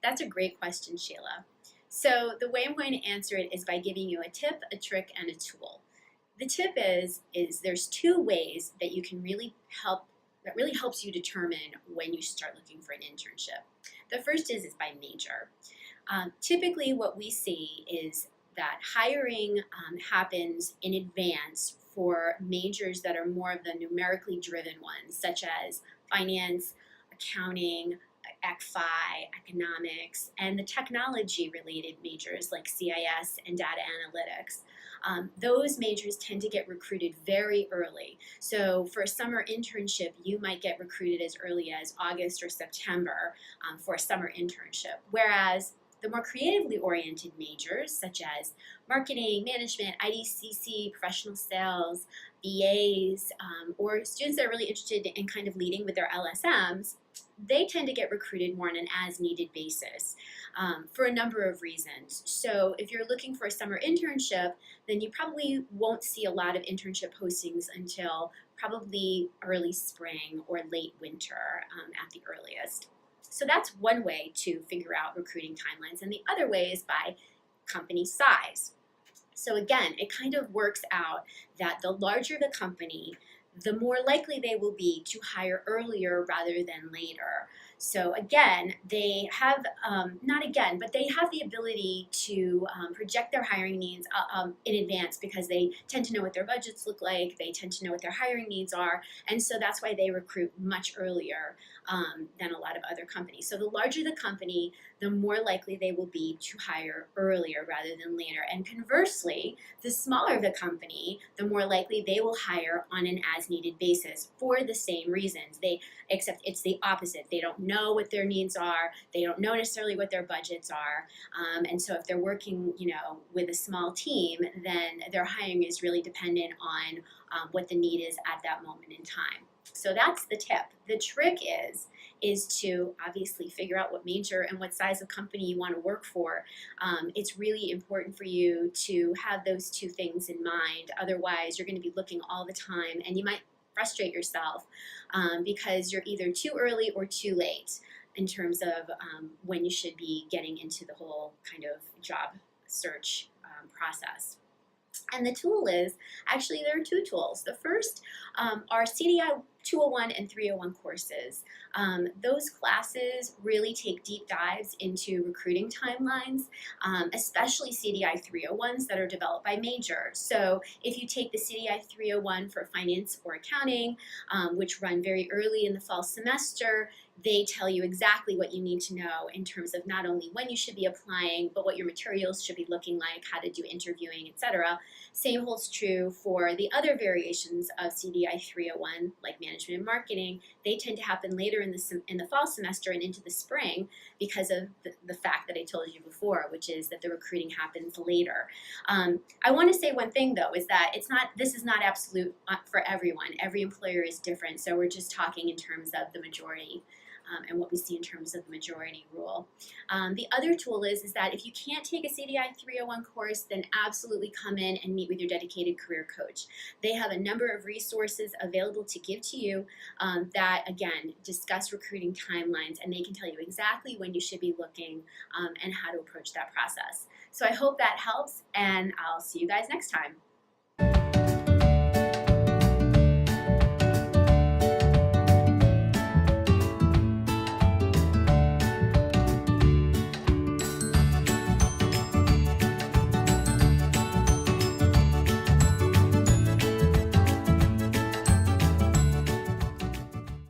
That's a great question, Sheila. So the way I'm going to answer it is by giving you a tip, a trick, and a tool. The tip is there's two ways that you can that really helps you determine when you start looking for an internship. The first is by major. Typically what we see is that hiring happens in advance for majors that are more of the numerically driven ones, such as finance, accounting, ECFI, economics, and the technology-related majors like CIS and data analytics. Those majors tend to get recruited very early. So for a summer internship, you might get recruited as early as August or September for a summer internship, whereas the more creatively oriented majors, such as marketing, management, IDCC, professional sales, BAs, or students that are really interested in kind of leading with their LSMs, they tend to get recruited more on an as-needed basis for a number of reasons. So if you're looking for a summer internship, then you probably won't see a lot of internship postings until probably early spring or late winter at the earliest. So that's one way to figure out recruiting timelines, and the other way is by company size. So again, it kind of works out that the larger the company, the more likely they will be to hire earlier rather than later. So again, they have, but they have the ability to project their hiring needs in advance because they tend to know what their budgets look like, they tend to know what their hiring needs are, and so that's why they recruit much earlier than a lot of other companies. So the larger the company, the more likely they will be to hire earlier rather than later. And conversely, the smaller the company, the more likely they will hire on an as-needed basis for the same reasons. Except it's the opposite. They don't know what their needs are. They don't know necessarily what their budgets are. And so if they're working, with a small team, then their hiring is really dependent on what the need is at that moment in time. So that's the tip. The trick is to obviously figure out what major and what size of company you want to work for. It's really important for you to have those two things in mind. Otherwise, you're going to be looking all the time, and you might frustrate yourself because you're either too early or too late in terms of when you should be getting into the whole kind of job search process. And the tool is, actually there are two tools. The first are CDI 201 and 301 courses. Those classes really take deep dives into recruiting timelines, especially CDI 301s that are developed by majors. So if you take the CDI 301 for finance or accounting, which run very early in the fall semester, they tell you exactly what you need to know in terms of not only when you should be applying, but what your materials should be looking like, how to do interviewing, etc. Same holds true for the other variations of CDI 301, like management and marketing. They tend to happen later in the fall semester and into the spring because of the fact that I told you before, which is that the recruiting happens later. I want to say one thing though, is that this is not absolute for everyone. Every employer is different, so we're just talking in terms of the majority. And what we see in terms of the majority rule. The other tool is that if you can't take a CDI 301 course, then absolutely come in and meet with your dedicated career coach. They have a number of resources available to give to you that, again, discuss recruiting timelines, and they can tell you exactly when you should be looking and how to approach that process. So I hope that helps, and I'll see you guys next time.